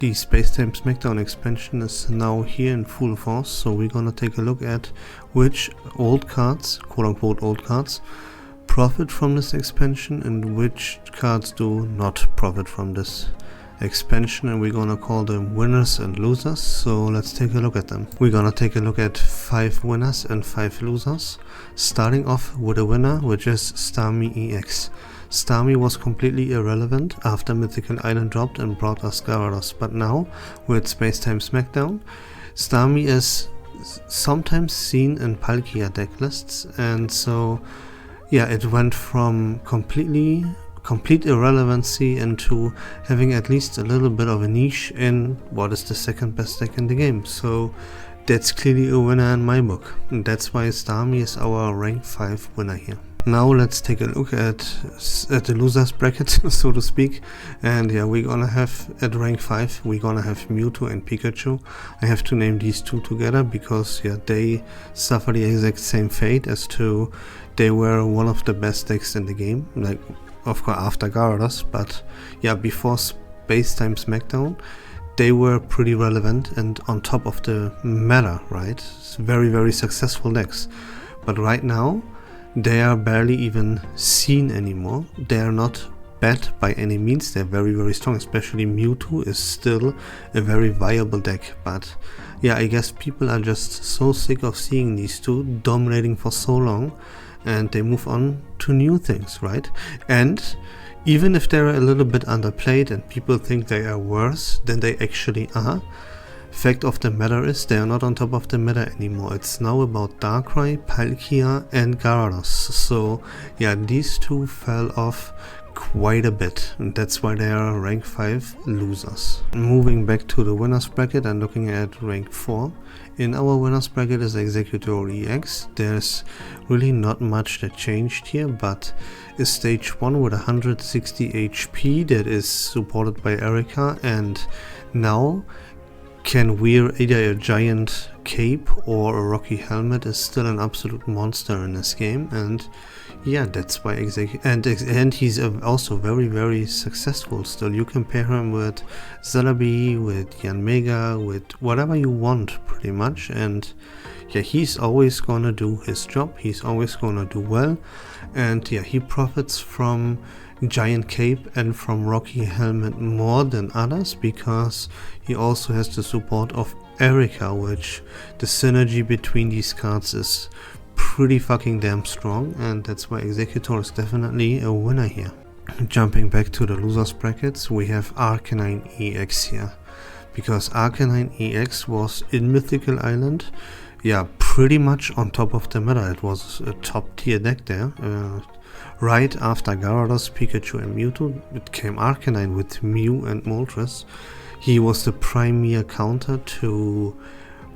The Space-Time Smackdown expansion is now here in full force, so we're gonna take a look at which old cards, quote-unquote old cards, profit from this expansion and which cards do not profit from this expansion, and we're gonna call them winners and losers. So let's take a look at them. We're gonna take a look at 5 winners and 5 losers, starting off with a winner, which is Starmie EX. Starmie was completely irrelevant after Mythical Island dropped and brought us Gyarados, but now with Space-Time Smackdown, Starmie is sometimes seen in Palkia deck lists, and so yeah, it went from complete irrelevancy into having at least a little bit of a niche in what is the second best deck in the game. So that's clearly a winner in my book, and that's why Starmie is our rank 5 winner here. Now let's take a look at the losers bracket, so to speak. And yeah, we're gonna have at rank 5, we're gonna have Mewtwo and Pikachu. I have to name these two together because yeah, they suffer the exact same fate as to they were one of the best decks in the game, like of course after Gyarados, but yeah, before Space-Time Smackdown they were pretty relevant and on top of the meta, right? It's very successful decks, but right now they are barely even seen anymore. They are not bad by any means, they're very strong, especially Mewtwo is still a very viable deck, but yeah, I guess people are just so sick of seeing these two dominating for so long and they move on to new things, right? And even if they're a little bit underplayed and people think they are worse than they actually are, fact of the matter is they are not on top of the meta anymore. It's now about Darkrai, Palkia and Gyarados. So yeah, these two fell off quite a bit, and that's why they are rank 5 losers. Moving back to the winners bracket and looking at rank 4. In our winners bracket is Executor EX. There's really not much that changed here, but is stage 1 with 160 HP that is supported by Erika, and now can wear either a giant cape or a rocky helmet, is still an absolute monster in this game. And yeah, that's why and he's also very successful still. You compare him with Celebi, with Yanmega, with whatever you want pretty much, and yeah, he's always gonna do his job, he's always gonna do well, and yeah, he profits from giant cape and from rocky helmet more than others because he also has the support of Erika, which the synergy between these cards is pretty fucking damn strong, and that's why Executor is definitely a winner here. Jumping back to the losers brackets, we have Arcanine EX here, because Arcanine EX was in Mythical Island, yeah, pretty much on top of the meta. It was a top tier deck there. Right after Gyarados, Pikachu and Mewtwo, it came Arcanine with Mew and Moltres. He was the premier counter to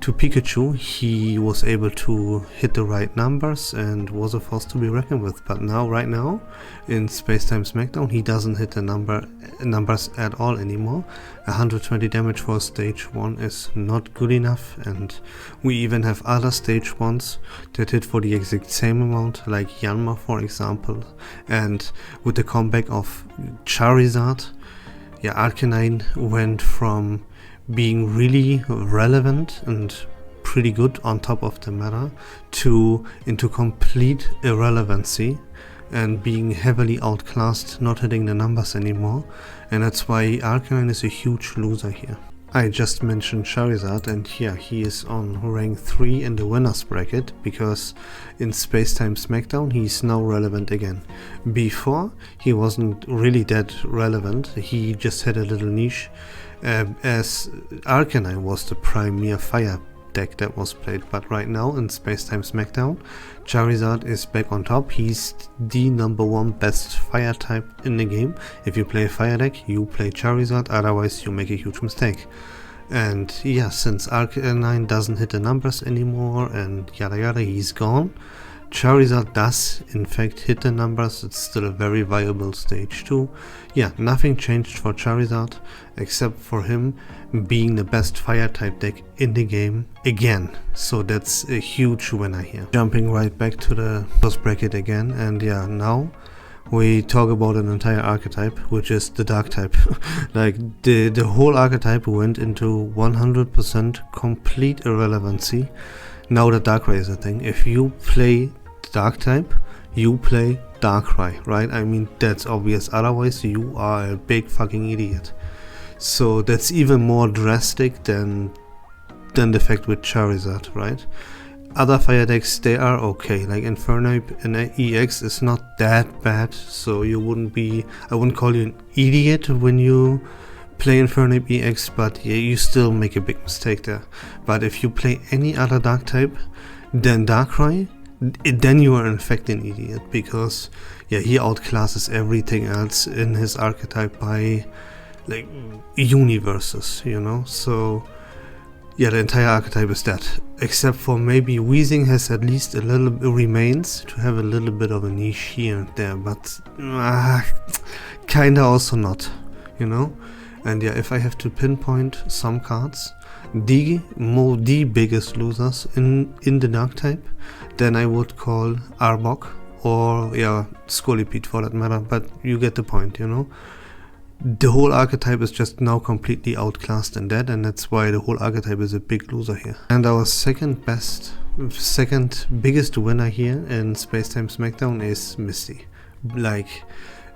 Pikachu. He was able to hit the right numbers and was a force to be reckoned with. But now, right now, in Space-Time Smackdown, he doesn't hit the numbers at all anymore. 120 damage for stage 1 is not good enough, and we even have other stage 1s that hit for the exact same amount, like Yanma for example. And with the comeback of Charizard, yeah, Arcanine went from being really relevant and pretty good on top of the meta into complete irrelevancy and being heavily outclassed, not hitting the numbers anymore, and that's why Arcanine is a huge loser here. I just mentioned Charizard, and yeah, he is on rank 3 in the winners bracket because in Space-Time Smackdown he's now relevant again. Before he wasn't really that relevant, he just had a little niche, as Arcanine was the premier fire deck that was played. But right now in Space-Time Smackdown, Charizard is back on top. He's the #1 best fire type in the game. If you play a fire deck, you play Charizard, otherwise you make a huge mistake. And yeah, since Arcanine doesn't hit the numbers anymore and yada yada, he's gone. Charizard does in fact hit the numbers. It's still a very viable stage 2. Yeah, nothing changed for Charizard except for him being the best fire type deck in the game again. So that's a huge winner here. Jumping right back to the first bracket again, and yeah, now we talk about an entire archetype, which is the dark type. Like the whole archetype went into 100% complete irrelevancy now that Darkrai is a thing. If you play dark type, you play Darkrai, right? I mean, that's obvious, otherwise you are a big fucking idiot. So that's even more drastic than the fact with Charizard, right? Other fire decks, they are okay, like Infernape and EX is not that bad, so I wouldn't call you an idiot when you play Infernape EX, but yeah, you still make a big mistake there. But if you play any other dark type than Darkrai, then you are in fact an idiot, because yeah, he outclasses everything else in his archetype by like universes, you know. So yeah, the entire archetype is dead, except for maybe Weezing has at least a little remains to have a little bit of a niche here and there, but kinda also not, you know. And yeah, if I have to pinpoint some cards, the biggest losers in the dark type, then I would call Arbok or yeah, Scolipede for that matter, but you get the point, you know. The whole archetype is just now completely outclassed and dead, and that's why the whole archetype is a big loser here. And our second biggest winner here in Spacetime Smackdown is Misty. Like,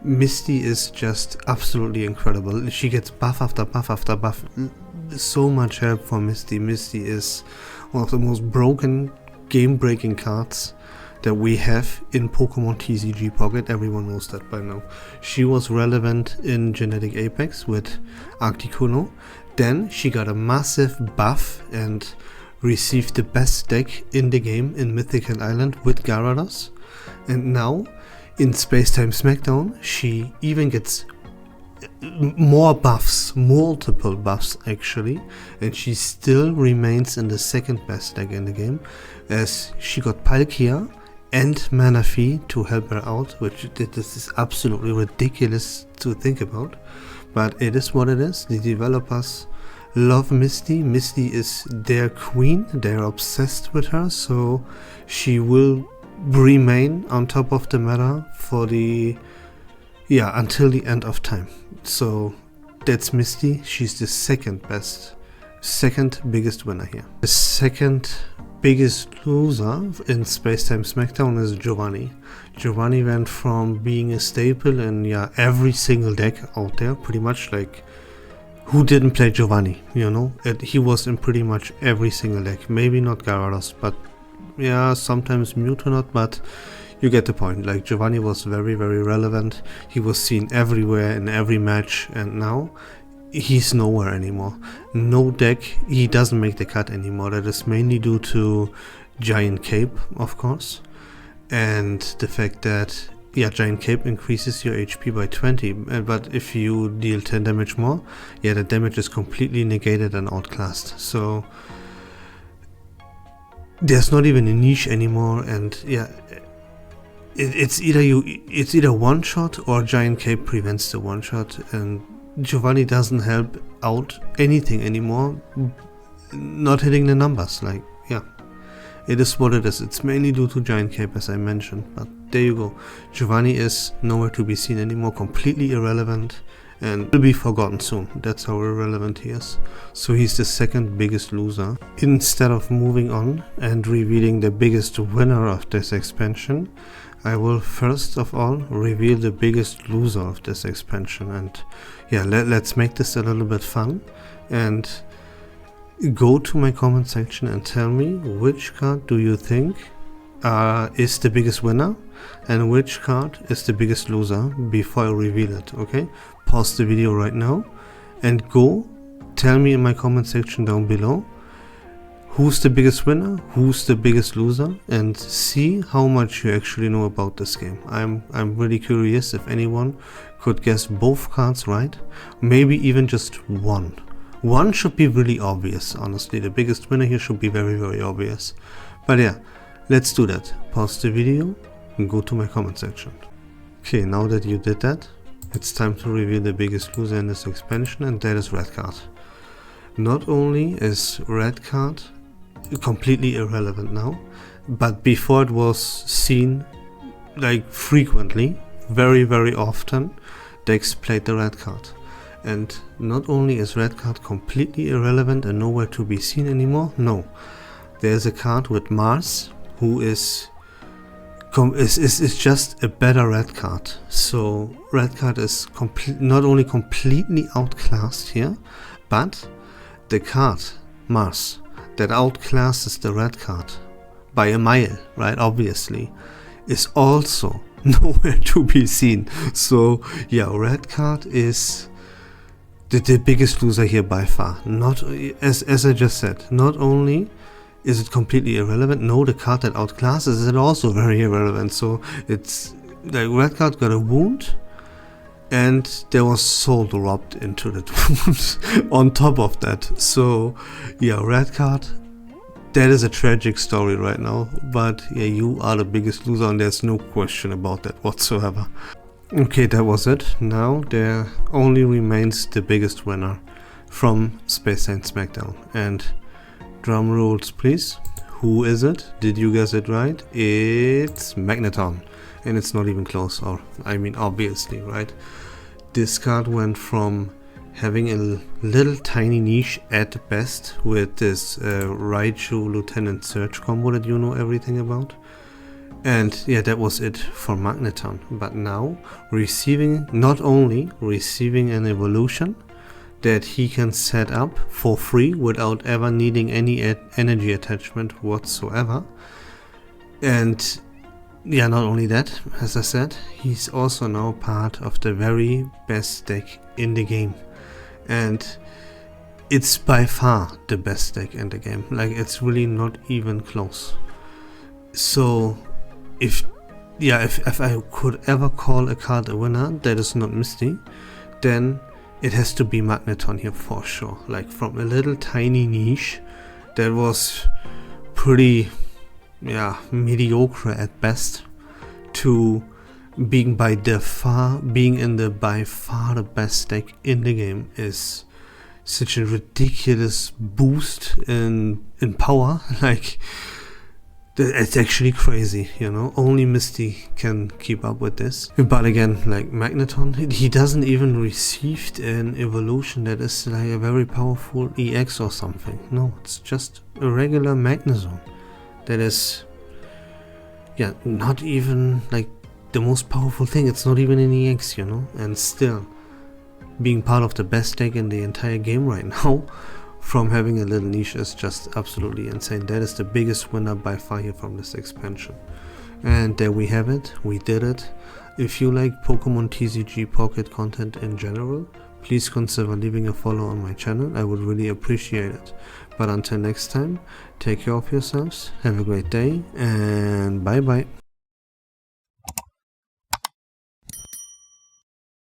Misty is just absolutely incredible. She gets buff after buff after buff. So much help for Misty. Misty is one of the most broken, game-breaking cards that we have in Pokemon TCG Pocket. Everyone knows that by now. She was relevant in Genetic Apex with Articuno. Then she got a massive buff and received the best deck in the game in Mythical Island with Gyarados. And now in Spacetime Smackdown she even gets more buffs, multiple buffs actually, and she still remains in the second best deck in the game, as she got Palkia and Manaphy to help her out, which this is absolutely ridiculous to think about, but it is what it is. The developers love Misty. Misty is their queen, they're obsessed with her, so she will remain on top of the meta for until the end of time. So that's Misty. She's the second biggest winner here. The second biggest loser in Spacetime Smackdown is Giovanni. Giovanni went from being a staple in every single deck out there, pretty much. Like, who didn't play Giovanni, you know? He was in pretty much every single deck. Maybe not Gyarados, but yeah, sometimes Mewtwo, but you get the point. Like, Giovanni was very, very relevant. He was seen everywhere in every match, and now he's nowhere anymore. No deck, he doesn't make the cut anymore. That is mainly due to Giant Cape, of course, and the fact that Giant Cape increases your HP by 20, but if you deal 10 damage more, the damage is completely negated and outclassed. So there's not even a niche anymore, and it's either one shot or Giant Cape prevents the one shot, and Giovanni doesn't help out anything anymore, not hitting the numbers. Like, it is what it is. It's mainly due to Giant Cape, as I mentioned, but there you go. Giovanni is nowhere to be seen anymore, completely irrelevant, and will be forgotten soon. That's how irrelevant he is. So he's the second biggest loser. Instead of moving on and revealing the biggest winner of this expansion, I will first of all reveal the biggest loser of this expansion, and let's make this a little bit fun, and go to my comment section and tell me which card do you think is the biggest winner and which card is the biggest loser before I reveal it. Okay, pause the video right now and go tell me in my comment section down below who's the biggest winner, who's the biggest loser, and see how much you actually know about this game. I'm really curious if anyone could guess both cards right, maybe even just one. One should be really obvious, honestly. The biggest winner here should be very, very obvious. But let's do that. Pause the video and go to my comment section. Okay, now that you did that, it's time to reveal the biggest loser in this expansion, and that is Red Card. Not only is Red Card completely irrelevant now, but before it was seen like frequently very often decks played the red card. And not only is red card completely irrelevant and nowhere to be seen anymore, no. There's a card with Mars who is just a better red card. So red card is not only completely outclassed here, but the card Mars that outclasses the red card by a mile, right, obviously, is also nowhere to be seen. So yeah, red card is the biggest loser here by far. Not as I just said, not only is it completely irrelevant, no, the card that outclasses it also very irrelevant. So it's like red card got a wound and there was soul dropped into that wound on top of that. So yeah, red card, that is a tragic story right now, but yeah, you are the biggest loser and there's no question about that whatsoever. Okay, that was it. Now there only remains the biggest winner from Space Saint Smackdown. And drum rolls please. Who is it? Did you guess it right? It's Magneton. And it's not even close, or I mean obviously, right? This card went from having a little tiny niche at best with this Raichu Lieutenant Surge combo that you know everything about. And yeah, that was it for Magneton. But now not only receiving an evolution that he can set up for free without ever needing any energy attachment whatsoever. And yeah, not only that, as I said, he's also now part of the very best deck in the game. And it's by far the best deck in the game. Like, it's really not even close. So if I could ever call a card a winner that is not Misty, then it has to be Magneton here for sure. Like, from a little tiny niche that was pretty mediocre at best, to being by far the best deck in the game is such a ridiculous boost in power. Like, it's actually crazy, you know. Only Misty can keep up with this. But again, like Magneton, he doesn't even receive an evolution that is like a very powerful EX or something. No, it's just a regular Magnezone that is, yeah, not even like the most powerful thing. It's not even an EX, you know. And still being part of the best deck in the entire game right now from having a little niche is just absolutely insane. That is the biggest winner by far here from this expansion. And there we have it. We did it. If you like Pokemon TCG Pocket content in general, please consider leaving a follow on my channel. I would really appreciate it. But until next time, take care of yourselves, have a great day, and bye bye.